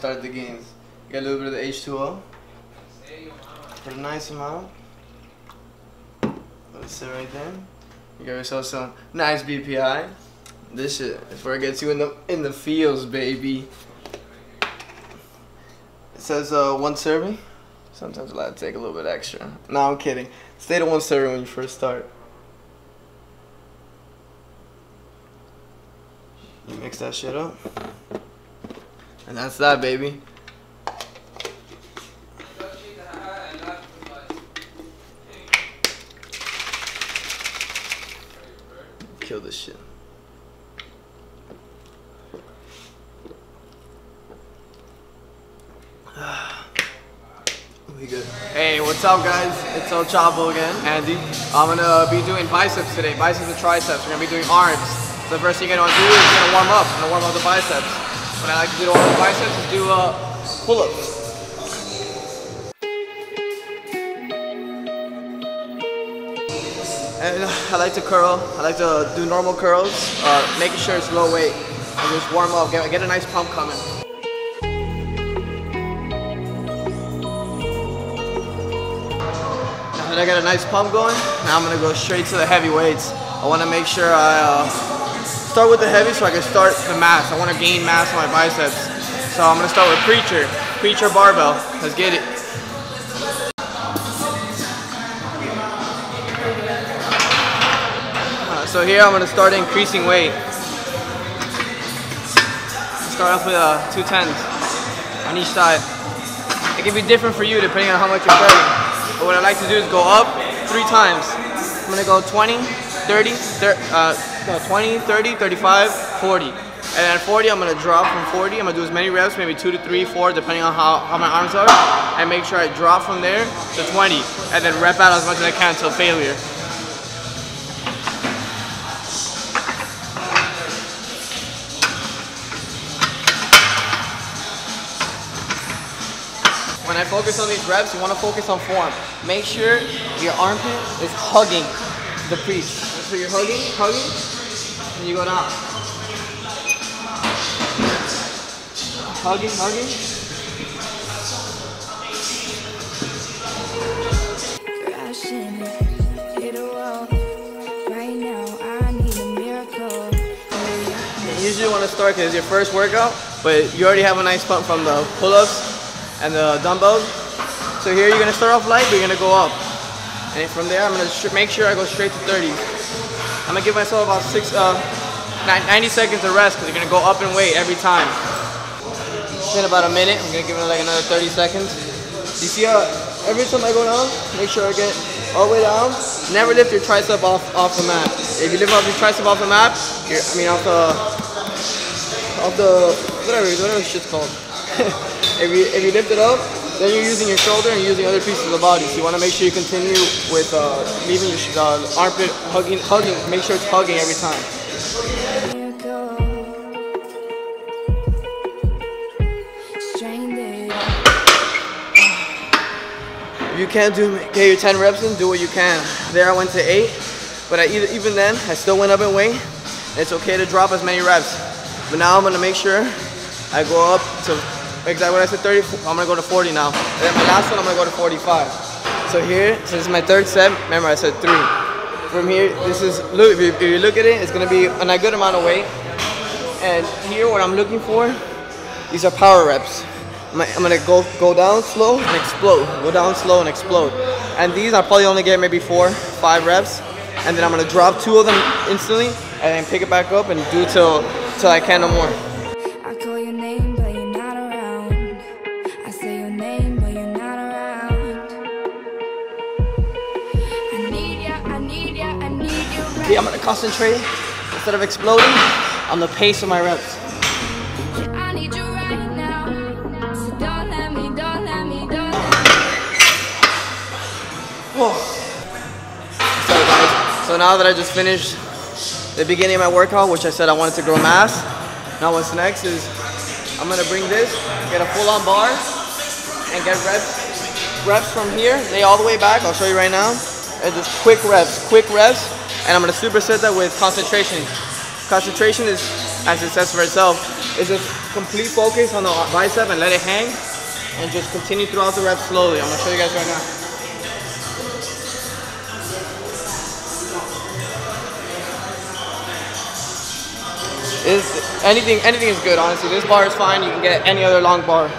start the gains. You got a little bit of the H2O. Put a nice amount. Let it sit right there. You got yourself some nice BPI. This shit is where it gets you in the feels, baby. It says 1 serving. Sometimes I like to take a little bit extra. No, I'm kidding. Stay to 1 serving when you first start. You mix that shit up. And that's that, baby. Kill this shit. We good. Hey, what's up, guys? It's Chapo again, Andy. I'm gonna be doing biceps today, biceps and triceps. We're gonna be doing arms. So the first thing you're gonna do is you're gonna warm up. I'm gonna warm up the biceps. What I like to do to warm up the biceps is do pull-ups. And I like to curl. I like to do normal curls, making sure it's low weight. And just warm up, get a nice pump coming. Now that I got a nice pump going, now I'm gonna go straight to the heavy weights. I wanna make sure I start with the heavy so I can start the mass. I wanna gain mass on my biceps. So I'm gonna start with preacher barbell. Let's get it. So here I'm going to start increasing weight. Start off with 2 10s on each side. It can be different for you depending on how much you're starting. But what I like to do is go up 3 times. I'm going to go 20, 30, 20, 30, 35, 40. And then at 40 I'm going to drop from 40. I'm going to do as many reps, maybe 2 to 3, 4, depending on how my arms are. And make sure I drop from there to 20. And then rep out as much as I can until failure. When I focus on these reps, you want to focus on form. Make sure your armpit is hugging the crease. So you're hugging, and you go down. Hugging. You usually want to start because it's your first workout, but you already have a nice pump from the pull-ups and the dumbbells. So here you're gonna start off light, but you're gonna go up. And from there, I'm gonna make sure I go straight to 30. I'm gonna give myself about 90 seconds of rest because you're gonna go up in weight every time. In about a minute, I'm gonna give it like another 30 seconds. You see how every time I go down, make sure I get all the way down. Never lift your tricep off the mat. If you lift off your tricep off the mat, whatever shit's called. If you lift it up, then you're using your shoulder and you're using other pieces of the body. So you want to make sure you continue with leaving your armpit hugging. Make sure it's hugging every time. If you can't get your 10 reps in, do what you can. There I went to 8, but even then, I still went up in weight. It's okay to drop as many reps. But now I'm going to make sure I go up to exactly what I said, 30, I'm going to go to 40 now. And then my last one, I'm going to go to 45. So here, since it's my 3rd set, remember I said 3. From here, this is, look, if you look at it, it's going to be a good amount of weight. And here, what I'm looking for, these are power reps. I'm going to go down slow and explode. Go down slow and explode. And these, I'll probably only get maybe 4, 5 reps. And then I'm going to drop 2 of them instantly and then pick it back up and do till I can no more. I call your name, but you're not around. I say your name, but you're not around. I need you. Okay, I'm gonna concentrate instead of exploding on the pace of my reps. I need you right now. So don't let me. Whoa. So guys, so now that I just finished the beginning of my workout, which I said I wanted to grow mass, now what's next is I'm gonna bring this, get a full-on bar, and get reps from here, lay all the way back, I'll show you right now, and just quick reps, and I'm gonna superset that with concentration. Concentration is, as it says for itself, is just complete focus on the bicep and let it hang, and just continue throughout the reps slowly. I'm gonna show you guys right now. Anything is good, honestly. This bar is fine. You can get any other long bar.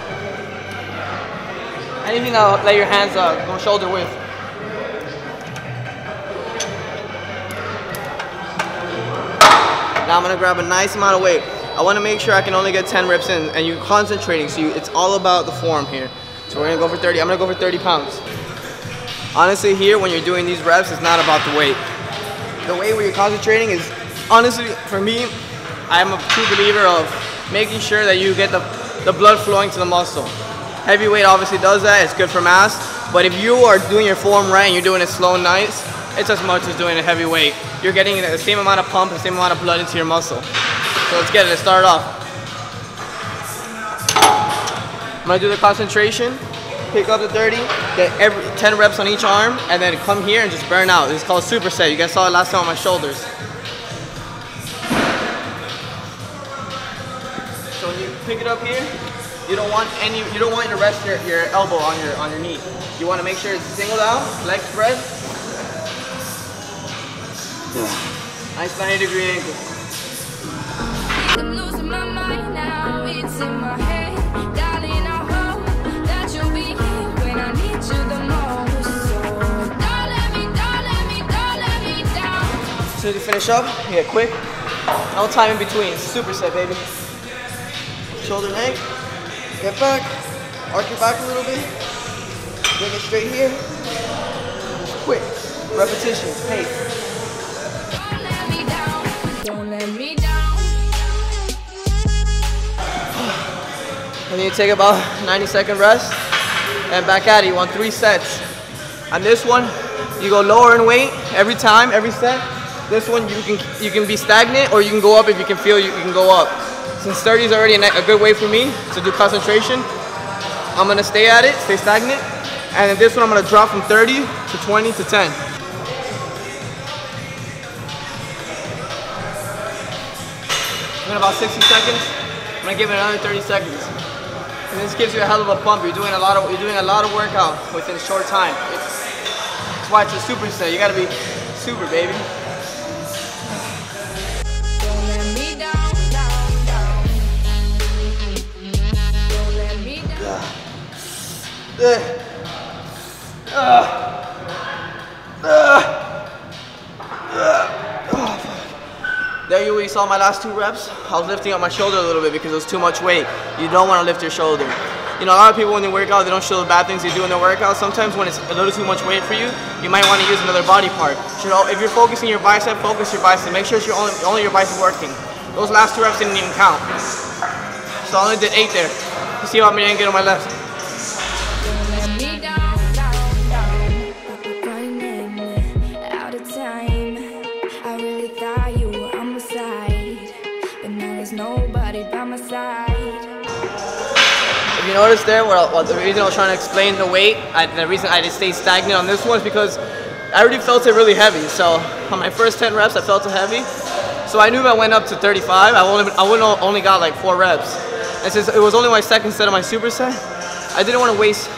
Anything that'll let your hands go shoulder width. Now I'm gonna grab a nice amount of weight. I wanna make sure I can only get 10 reps in, and you're concentrating, so it's all about the form here. So we're gonna go for 30, I'm gonna go for 30 pounds. Honestly, here, when you're doing these reps, it's not about the weight. The weight where you're concentrating is, honestly, for me, I'm a true believer of making sure that you get the blood flowing to the muscle. Heavyweight obviously does that, it's good for mass, but if you are doing your form right and you're doing it slow and nice, it's as much as doing a heavyweight. You're getting the same amount of pump, the same amount of blood into your muscle. So let's get it, let's start off. I'm gonna do the concentration, pick up the 30, get 10 reps on each arm, and then come here and just burn out. This is called superset. You guys saw it last time on my shoulders. So when you pick it up here, you don't want to rest your elbow on your knee. You want to make sure it's singled out, leg spread. Nice 90-degree angle. I'm losing my mind now, it's in my head. Darling, I hope that you'll be here when I need you the most. So don't let me down. As soon as you finish up, you get quick. No time in between. Superset, baby. Shoulder, neck. Get back. Arch your back a little bit. Bring it straight here. Just quick. Repetition. Pace. Don't let me down. And you take about 90-second rest and back at it. You want 3 sets. On this one, you go lower in weight every time, every set. This one you can be stagnant, or you can go up if you can feel you can go up. Since 30 is already a good way for me to do concentration, I'm gonna stay at it, stay stagnant. And then this one I'm gonna drop from 30 to 20 to 10. In about 60 seconds, I'm gonna give it another 30 seconds. And this gives you a hell of a pump. You're doing a lot of workout within a short time. That's why it's a superset. You gotta be super, baby. Don't let me down, down, down. Don't let me There you saw my last 2 reps. I was lifting up my shoulder a little bit because it was too much weight. You don't want to lift your shoulder. You know, a lot of people when they work out, they don't show the bad things they do in their workout. Sometimes when it's a little too much weight for you, you might want to use another body part. You know, if you're focusing your bicep, focus your bicep. Make sure it's only your bicep working. Those last 2 reps didn't even count. So I only did 8 there. You see how many I didn't get on my left. Don't let me down, down, down. Running out of time. I really thought you were on my side, but now there's nobody by my side. If you notice there, the reason I was trying to explain the weight, the reason I just stayed stagnant on this one is because I already felt it really heavy. So on my first 10 reps, I felt it heavy. So I knew if I went up to 35, I wouldn't only got like 4 reps. And since it was only my second set of my superset, I didn't want to waste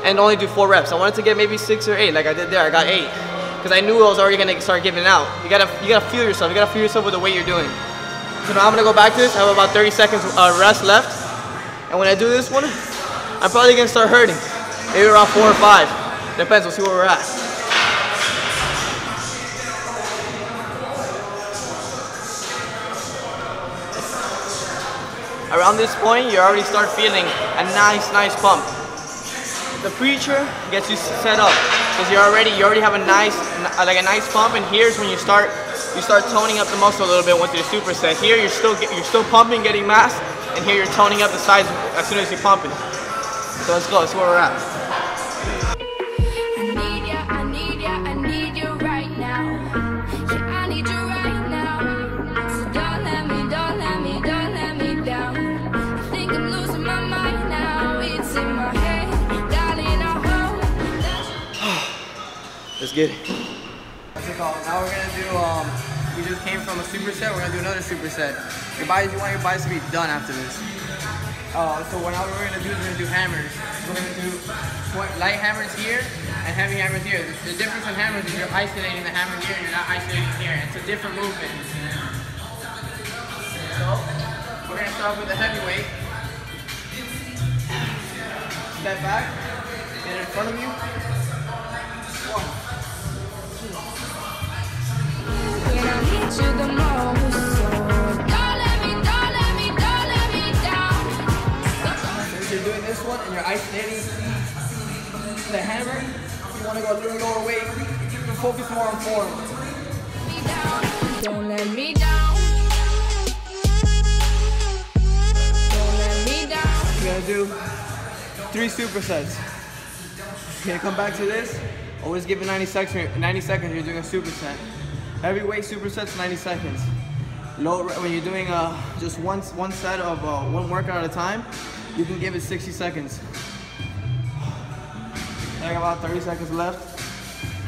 and only do 4 reps. I wanted to get maybe 6 or 8, like I did there. I got 8 because I knew I was already gonna start giving out. You gotta feel yourself. You gotta feel yourself with the weight you're doing. So now I'm gonna go back to this. I have about 30 seconds rest left, and when I do this one, I'm probably gonna start hurting. Maybe around 4 or 5. Depends. We'll see where we're at. Around this point, you already start feeling a nice pump. The preacher gets you set up because you already have a nice pump, and here's when you start toning up the muscle a little bit with your superset. Here you're still pumping, getting mass, and here you're toning up the sides as soon as you're pumping. So let's go. Let's see where we're at. I need you right now. Yeah, I need you right now. So don't let me down. I think I'm losing my mind now. It's in my head, darling. I hope that Let's get it. Now we're gonna do We just came from a superset. We're gonna do another superset. You want your biceps to be done after this. So what we're gonna do is we're gonna do hammers. We're gonna do light hammers here and heavy hammers here. The difference in hammers is you're isolating the hammer here and you're not isolating here. It's a different movement. So we're gonna start with the heavyweight. Step back, get it in front of you. 1, 2. When I need you the most, so don't let me down. If you're doing this one and you're isolating the hammer, you want to go a little lower weight, you can focus more on form. Don't let me down. Don't let me down. You're gonna do 3 supersets. You're gonna come back to this. Always give it 90 seconds. 90 seconds. You're doing a superset. Heavyweight supersets, 90 seconds. Low when you're doing just one set of one workout at a time, you can give it 60 seconds. I got about 30 seconds left.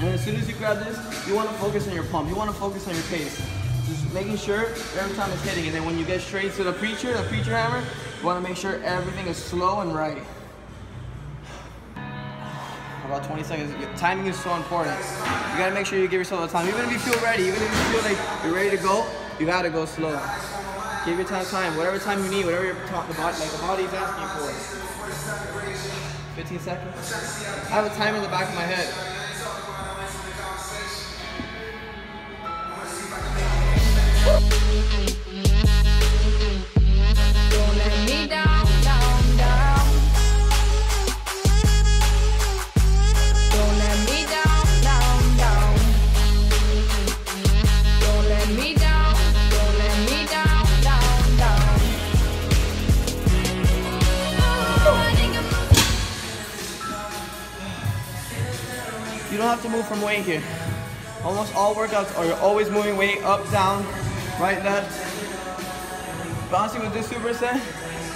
And as soon as you grab this, you want to focus on your pump. You want to focus on your pace. Just making sure every time it's hitting. And then when you get straight to the preacher hammer, you want to make sure everything is slow and right. About 20 seconds. Timing is so important. You gotta make sure you give yourself the time. Even if you feel ready, even if you feel like you're ready to go, you gotta go slow. Give your time, whatever time you need, whatever the body is asking for. 15 seconds. I have a timer in the back of my head. Don't let me down. You don't have to move from weight here. Almost all workouts are you're always moving weight up, down, right, left. But honestly with this superset,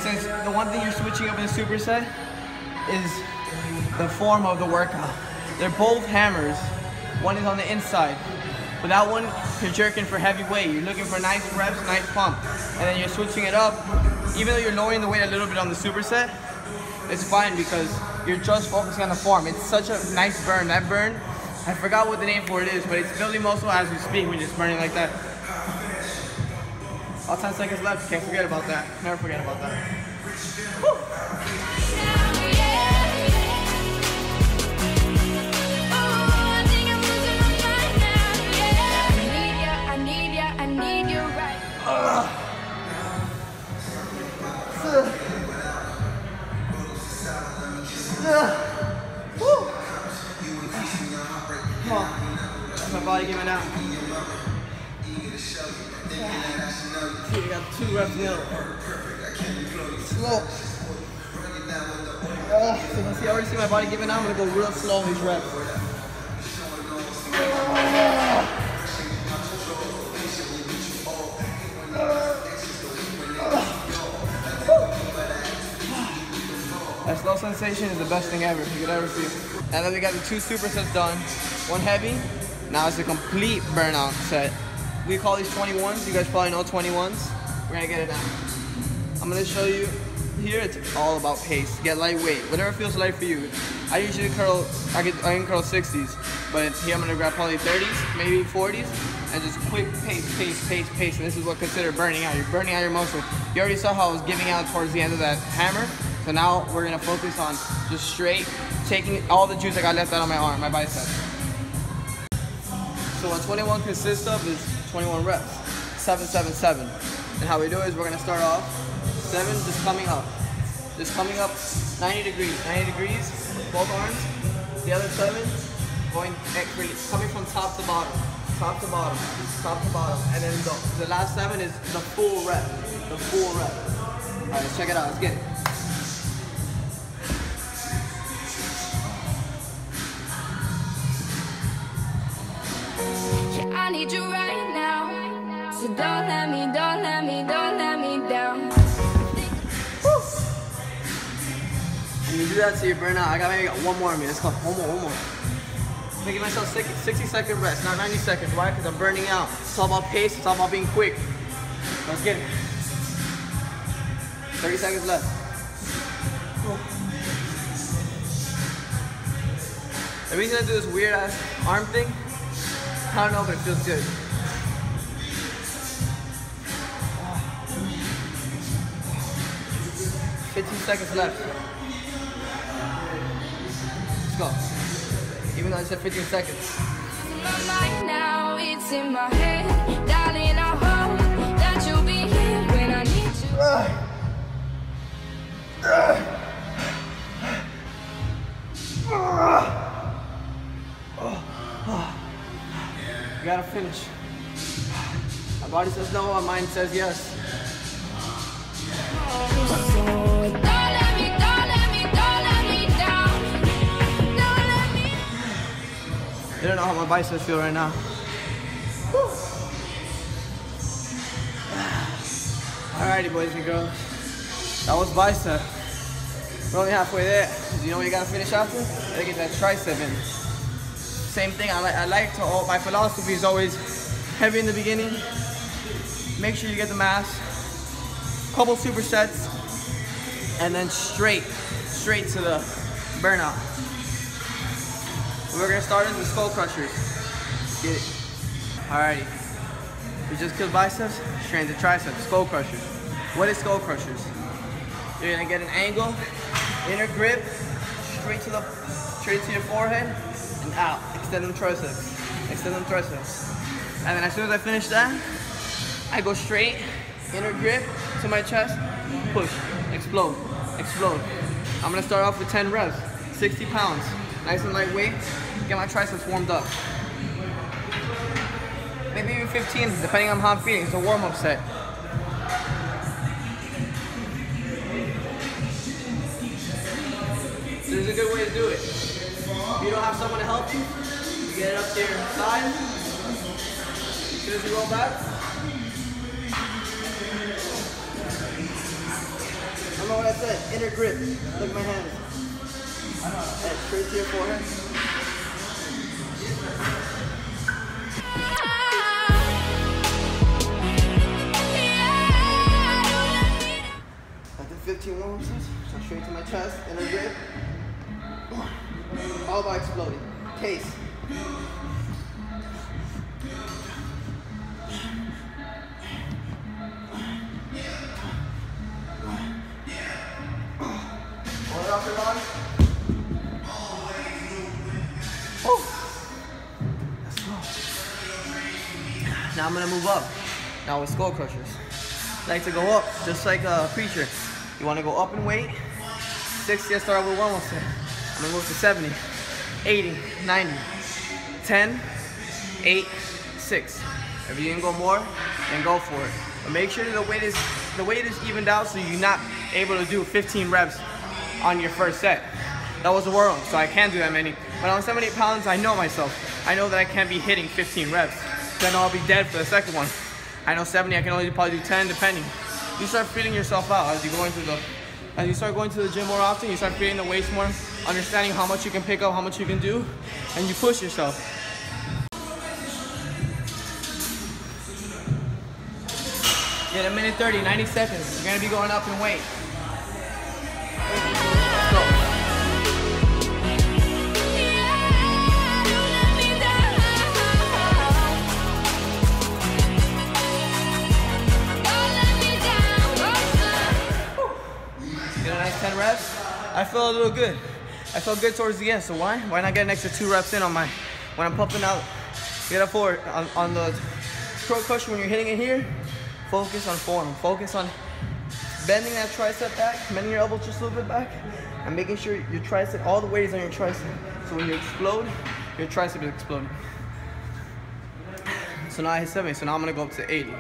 since the one thing you're switching up in the superset is the form of the workout. They're both hammers. One is on the inside. But that one, you're jerking for heavy weight. You're looking for nice reps, nice pump. And then you're switching it up. Even though you're lowering the weight a little bit on the superset, it's fine because you're just focusing on the form. It's such a nice burn. That burn, I forgot what the name for it is, but it's building muscle as we speak. We're just burning like that. All 10 seconds left. Can't forget about that. Never forget about that. Woo. Come on. That's my body giving out. See, we got 2 reps now. Slow. So you can see, I already see my body giving out. I'm gonna go real slow on these reps. That slow sensation is the best thing ever you could ever feel. And then we got the 2 supersets done. One heavy. Now it's a complete burnout set. We call these 21s. You guys probably know 21s. We're gonna get it down. I'm gonna show you here. It's all about pace. Get lightweight. Whatever feels light for you. I usually curl. I can curl 60s, but here I'm gonna grab probably 30s, maybe 40s, and just quick pace. And this is what considered burning out. You're burning out your muscle. You already saw how I was giving out towards the end of that hammer. So now we're gonna focus on just straight taking all the juice I got left out on my arm, my bicep. So what 21 consists of is 21 reps, 7, 7, 7. And how we do it is we're gonna start off 7 just coming up 90 degrees with both arms. The other 7 coming from top to bottom, and then the last 7 is the full rep, All right, let's check it out. Let's get it. I need you right now, so don't let me down. And you do that till you burn out. I got maybe one more of me. Let's go. One more. Making myself 60-second rest, not 90 seconds. Why? Because I'm burning out. It's all about pace, it's all about being quick. Let's get it. 30 seconds left. The reason I do this weird ass arm thing, I don't know, but it feels good. Oh. 15 seconds left. Let's go. Even though I said 15 seconds. It's in my mind now, it's in my head. Darling, I hope that you'll be here when I need you. You gotta finish. My body says no, my mind says yes. You don't know how my biceps feel right now. Woo. Alrighty, boys and girls. That was bicep. We're only halfway there. You know what you gotta finish after? You gotta get that tricep in. Same thing. I like to. My philosophy is always heavy in the beginning. Make sure you get the mass. Couple supersets, and then straight to the burnout. We're gonna start in the skull crushers. Get it. Alrighty. We just killed biceps, train the triceps, skull crushers. What is skull crushers? You're gonna get an angle, inner grip, straight to your forehead, and out. Extend them triceps. Extend them triceps. And then as soon as I finish that, I go straight, inner grip to my chest, push, explode, explode. I'm gonna start off with 10 reps, 60 pounds. Nice and lightweight, get my triceps warmed up. Maybe even 15, depending on how I'm feeling. It's a warm-up set. This is a good way to do it. If you don't have someone to help you, you get it up to your side. As soon as you roll back. Remember what I said, inner grip. Look at my hands. And straight to your forehead. After 15 warm-ups, so straight to my chest, inner grip. All about exploding. Case. Hold it off your body. Oh. Let's go. Now I'm gonna move up. Now with skull crushers. I like to go up, just like a preacher. You wanna go up in weight. 60, I start with one set. I'm gonna move to 70, 80, 90, 10, 8, 6. If you can go more, then go for it. But make sure that the weight is evened out so you're not able to do 15 reps on your first set. That was a world, so I can't do that many. But on 70 pounds, I know myself. I know that I can't be hitting 15 reps. Then I'll be dead for the second one. I know 70, I can only probably do 10 depending. You start feeling yourself out as you start going to the gym more often, you start feeling the weights more, understanding how much you can pick up, how much you can do, and you push yourself. Get a minute 30, 90 seconds. You're gonna be going up in weight. Let's go. Get a nice 10 reps. I feel a little good. I felt good towards the end, so why? Why not get an extra 2 reps in on when I'm pumping out? Get up forward on the throat crusher when you're hitting it here. Focus on form. Focus on bending that tricep back, bending your elbows just a little bit back, and making sure your tricep, all the weight is on your tricep. So when you explode, your tricep is exploding. So now I hit 70, so now I'm gonna go up to 80.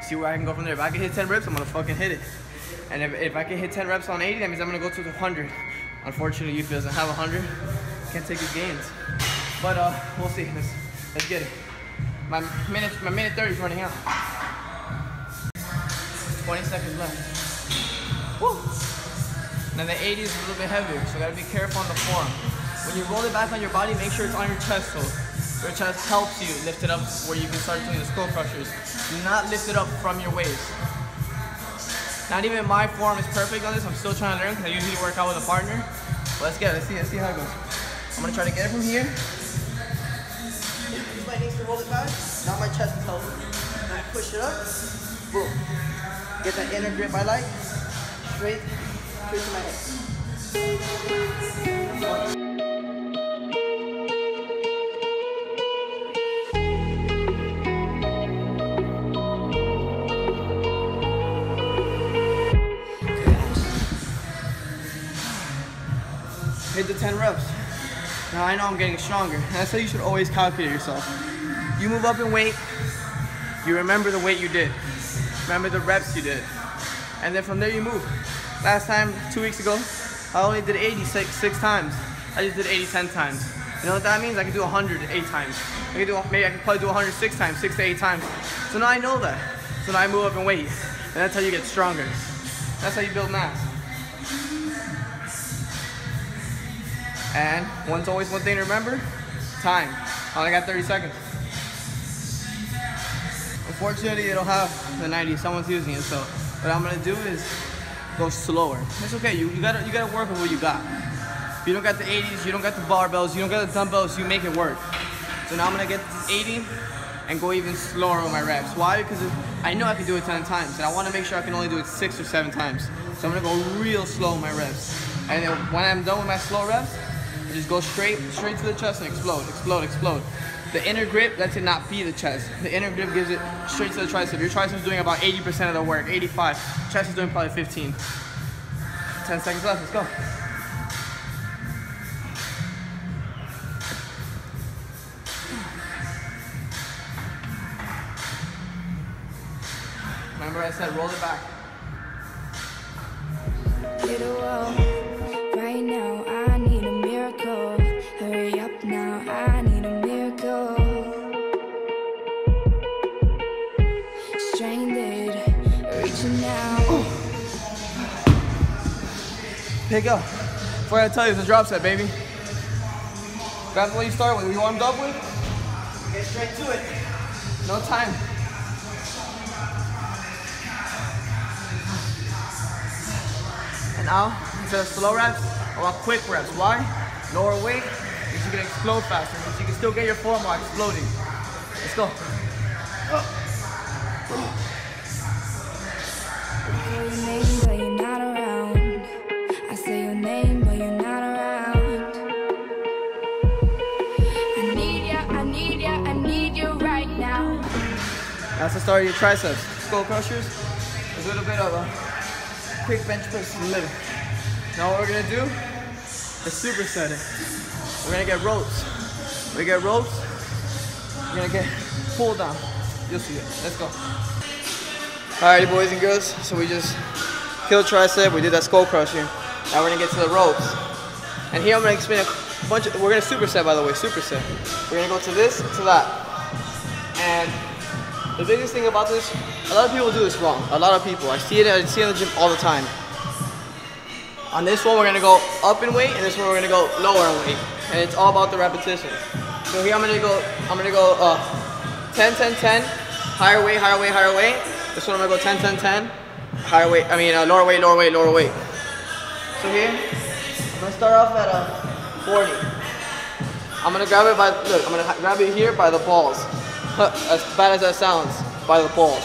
See where I can go from there. If I can hit 10 reps, I'm gonna fucking hit it. And if I can hit 10 reps on 80, that means I'm gonna go to 100. Unfortunately, Youth doesn't have 100. Can't take his gains. But we'll see. Let's get it. My minute 30 is running out. 20 seconds left. Woo! Now the 80 is a little bit heavier, so I gotta be careful on the form. When you roll it back on your body, make sure it's on your chest, so your chest helps you lift it up where you can start doing the skull crushers. Do not lift it up from your waist. Not even my form is perfect on this. I'm still trying to learn because I usually work out with a partner. But let's get it. Let's see how it goes. I'm gonna try to get it from here. Use my knees to roll it back. Now my chest is healthy. Now push it up. Boom. Get that inner grip I like. Straight to my head. Hit the 10 reps. Now I know I'm getting stronger. That's how you should always calculate yourself. You move up in weight, you remember the weight you did. Remember the reps you did. And then from there you move. Last time, 2 weeks ago, I only did 80 six times. I just did 80 10 times. You know what that means? I can do 100 8 times. Maybe I can probably do 100 6 times, 6 to 8 times. So now I know that. So now I move up in weight. And that's how you get stronger. That's how you build mass. And always one thing to remember, time. I only got 30 seconds. Unfortunately, they don't have the 90, someone's using it, so what I'm gonna do is go slower. It's okay, you gotta work with what you got. If you don't got the 80s, you don't got the barbells, you don't got the dumbbells, you make it work. So now I'm gonna get this 80 and go even slower with my reps. Why? Because I know I can do it 10 times, and I wanna make sure I can only do it 6 or 7 times. So I'm gonna go real slow with my reps. And then when I'm done with my slow reps, just go straight to the chest and explode, explode, explode. The inner grip lets it not be the chest. The inner grip gives it straight to the tricep. Your tricep is doing about 80% of the work, 85. Chest is doing probably 15. 10 seconds left, let's go. Remember I said roll it back. Little right now, I need a miracle. Hurry up now, I need a miracle. Stranded, reaching out. Pick up. Before I tell you, it's a drop set, baby. Grab what you start with. You warmed up with? Get straight to it. No time. And now, instead of slow reps, I want quick reps. Why? Lower weight means you can explode faster. Means you can still get your form while exploding. Let's go. Your name, but you're not around. I say your name, but you're not around. I need ya, I need ya, I need you right now. That's the start of your triceps. Skull crushers. A little bit of a quick bench press in the middle. Now what we're gonna do is superset it. We're gonna get ropes. We get ropes. We're gonna get pull down. You'll see it. Let's go. Alrighty, boys and girls. So we just killed tricep. We did that skull crusher. Now we're gonna get to the ropes. And here I'm gonna explain a bunch of. We're gonna superset, by the way. Superset. We're gonna go to this, to that. And the biggest thing about this, a lot of people do this wrong. A lot of people. I see it in the gym all the time. On this one, we're gonna go up in weight, and this one we're gonna go lower in weight. And it's all about the repetition. So here I'm gonna go 10, 10, 10, higher weight, higher weight, higher weight. This one I'm gonna go 10, 10, 10, higher weight, lower weight, lower weight, lower weight. So here, I'm gonna start off at 40. I'm gonna grab it I'm gonna grab it here by the balls. As bad as that sounds, by the balls.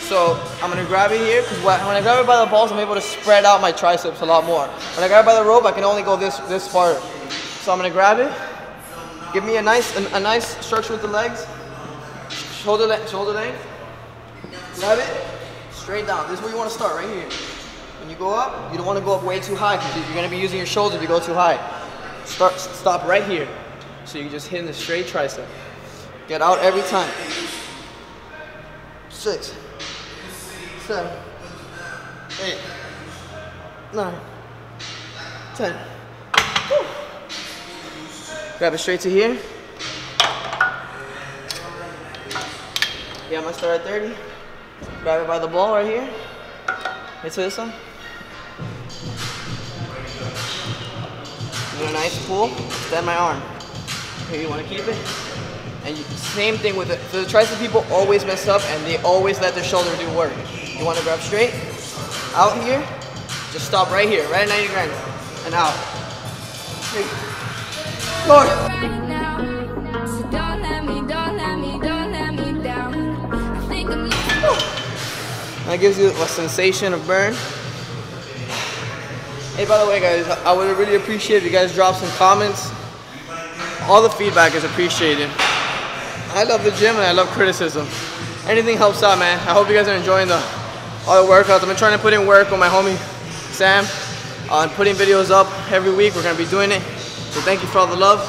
So I'm gonna grab it here, because when I grab it by the balls, I'm able to spread out my triceps a lot more. When I grab it by the rope, I can only go this far. So I'm gonna grab it, give me a nice structure with the legs, shoulder length, grab it, straight down. This is where you wanna start, right here. When you go up, you don't wanna go up way too high, because you're gonna be using your shoulder if you go too high. Stop right here. So you can just hit the straight tricep. Get out every time. 6, 7, 8, 9, 10. Woo. Grab it straight to here. Yeah, I'm gonna start at 30. Grab it by the ball right here. Hit to this one. Do a nice pull, extend my arm. Okay, you wanna keep it? And same thing with it. So the tricep people always mess up and they always let their shoulder do work. You wanna grab straight, out here, just stop right here, right at 90 degrees, and out. Okay. Lord. Right now, so don't let me down. I think I'm losing. That gives you a sensation of burn. Hey, by the way, guys, I would really appreciate if you guys drop some comments. All the feedback is appreciated. I love the gym and I love criticism. Anything helps out, man. I hope you guys are enjoying all the workouts. I've been trying to put in work with my homie Sam on putting videos up every week. We're gonna be doing it. So thank you for all the love.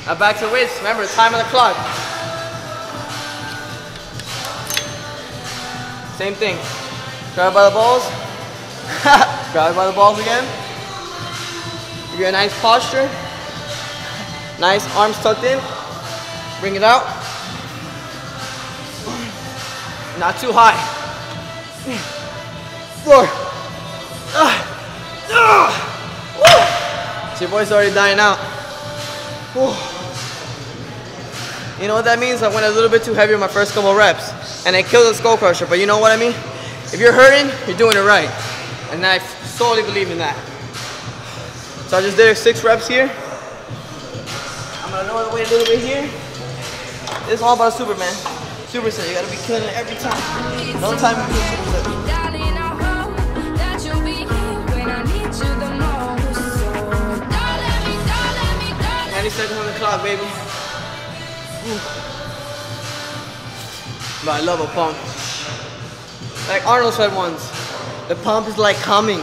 Now back to weights. Remember, time on the clock. Same thing. Grab it by the balls. Grab it by the balls again. Give you a nice posture. Nice, arms tucked in. Bring it out. Not too high. 4. So your boy's already dying out. You know what that means? I went a little bit too heavy with my first couple reps and I killed the skull crusher, but you know what I mean? If you're hurting, you're doing it right. And I solely believe in that. So I just did 6 reps here. I'm gonna lower the weight a little bit here. It's all about Superman. Super set, you gotta be killing it every time. No time to do super set. 90 seconds on the clock, baby. But I love a pump. Like Arnold said once, the pump is like coming.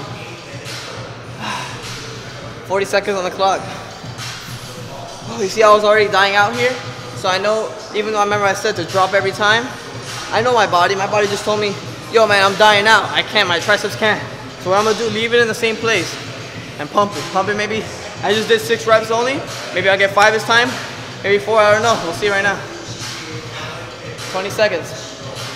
40 seconds on the clock. Oh, you see I was already dying out here? So I know, even though I remember I said to drop every time, I know my body just told me, yo man, I'm dying out. I can't, my triceps can't. So what I'm gonna do, leave it in the same place and pump it. Pump it maybe, I just did 6 reps only. Maybe I'll get 5 this time, maybe 4, I don't know. We'll see right now. 20 seconds.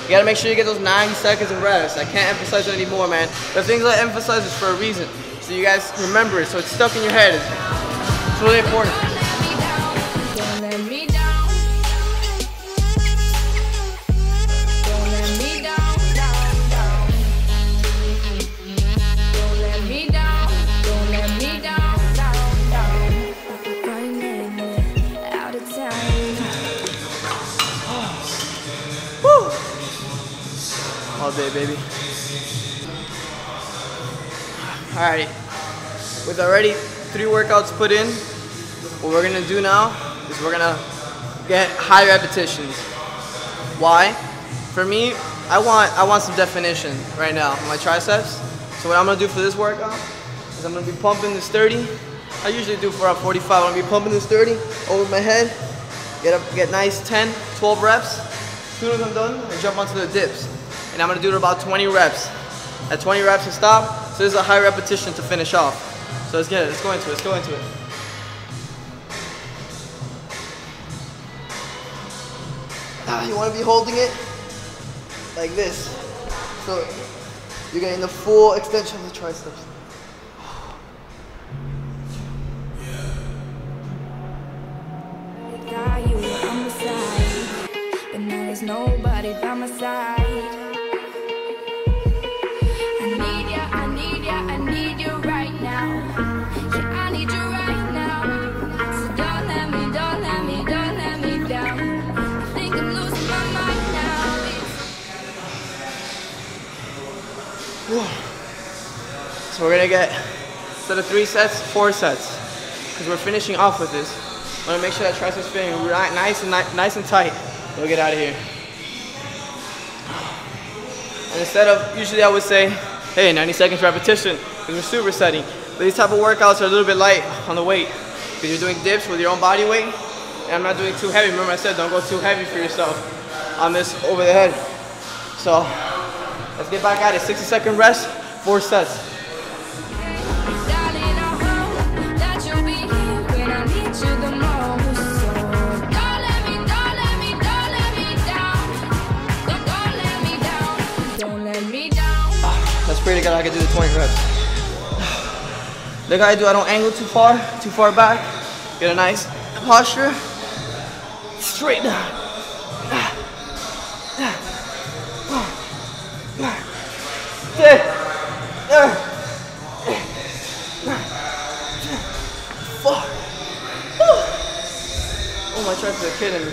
You gotta make sure you get those 90 seconds of rest. I can't emphasize it anymore, man. The things I emphasize is for a reason. So you guys remember it, so it's stuck in your head. It's really important. Don't let me down. Don't let me down, down, down. Don't let me down. Don't let me down, down, down. Running out of time. Woo! All day, baby. Alright, with already 3 workouts put in, what we're gonna do now is we're gonna get high repetitions. Why? For me, I want some definition right now on my triceps. So what I'm gonna do for this workout is I'm gonna be pumping this 30. I usually do for around 45. I'm gonna be pumping this 30 over my head. Get nice 10, 12 reps. As soon as I'm done, I jump onto the dips. And I'm gonna do it about 20 reps. At 20 reps and stop. So this is a high repetition to finish off. So let's get it, let's go into it, let's go into it. You wanna be holding it like this. So you're getting the full extension of the triceps. Got you on my side, but now there's nobody by my side. I need you right now. Yeah, I need you right now. So don't let me down. I think I'm losing my mind now. So we're gonna get, instead of 3 sets, 4 sets. Because we're finishing off with this. I wanna make sure that triceps feeling nice and tight. We'll get out of here. And instead of, usually I would say, hey, 90 seconds repetition, because we're supersetting. But these type of workouts are a little bit light on the weight, because you're doing dips with your own body weight, and I'm not doing too heavy. Remember I said, don't go too heavy for yourself on this over the head. So, let's get back at it. 60-second rest, 4 sets. That's pretty good. I can do the 20 reps. Look how I do, I don't angle too far back. Get a nice posture. Straight down. Oh, my triceps are killing me.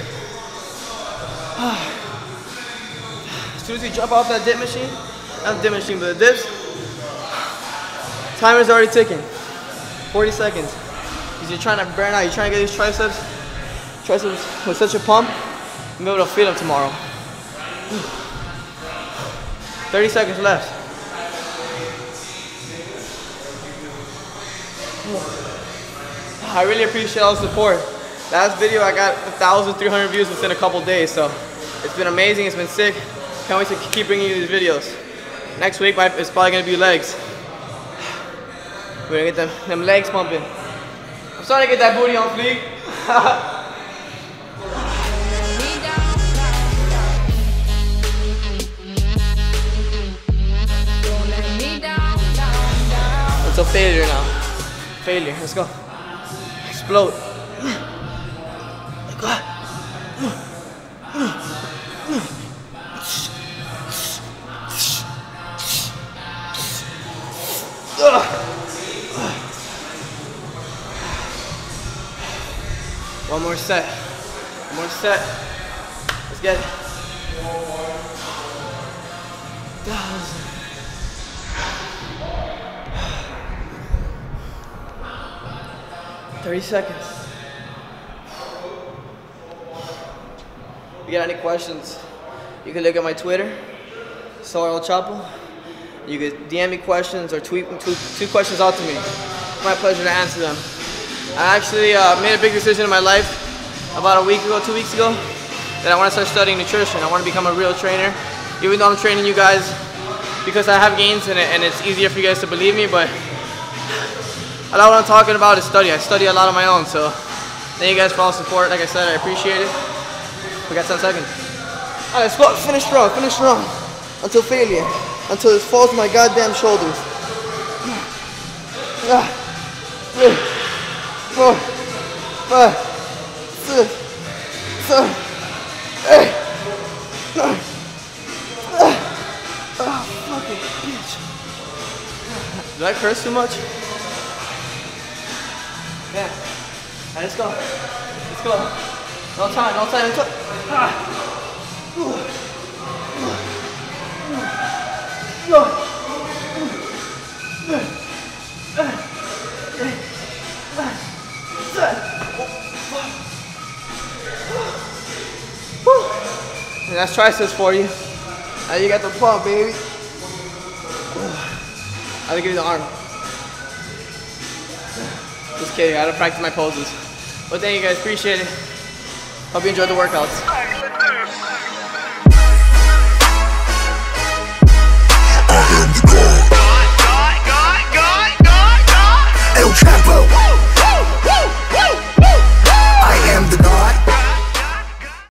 As soon as you jump off that dip machine, not the dip machine, but the dips, timer's already ticking. 40 seconds. Because you're trying to burn out, you're trying to get these triceps with such a pump, you'll be able to feel them tomorrow. 30 seconds left. I really appreciate all the support. Last video I got 1,300 views within a couple days, so it's been amazing, it's been sick. Can't wait to keep bringing you these videos. Next week it's probably gonna be legs. We're gonna get them legs pumping. I'm starting to get that booty on fleek. It's a failure now. Failure, let's go. Explode. One more set. One more set. Let's get it. 30 seconds. If you got any questions, you can look at my Twitter, Chapo. You can DM me questions or tweet two questions out to me. It's my pleasure to answer them. I actually made a big decision in my life about a week ago, 2 weeks ago, that I want to start studying nutrition. I want to become a real trainer. Even though I'm training you guys because I have gains and it's easier for you guys to believe me, but a lot of what I'm talking about is study. I study a lot on my own, so thank you guys for all the support. Like I said, I appreciate it. We got 10 seconds. All right, let's go. Finish strong, until failure, until it falls to my goddamn shoulders. 3, 4, 5, 6, 7, 8, 9. Oh, fucking bitch. Did I curse too much? Yeah. All right, let's go. Let's go. No time, no time. And that's triceps for you. Now you got the pump, baby. I'll give you the arm. Just kidding, I gotta practice my poses. But thank you guys, appreciate it. Hope you enjoyed the workouts.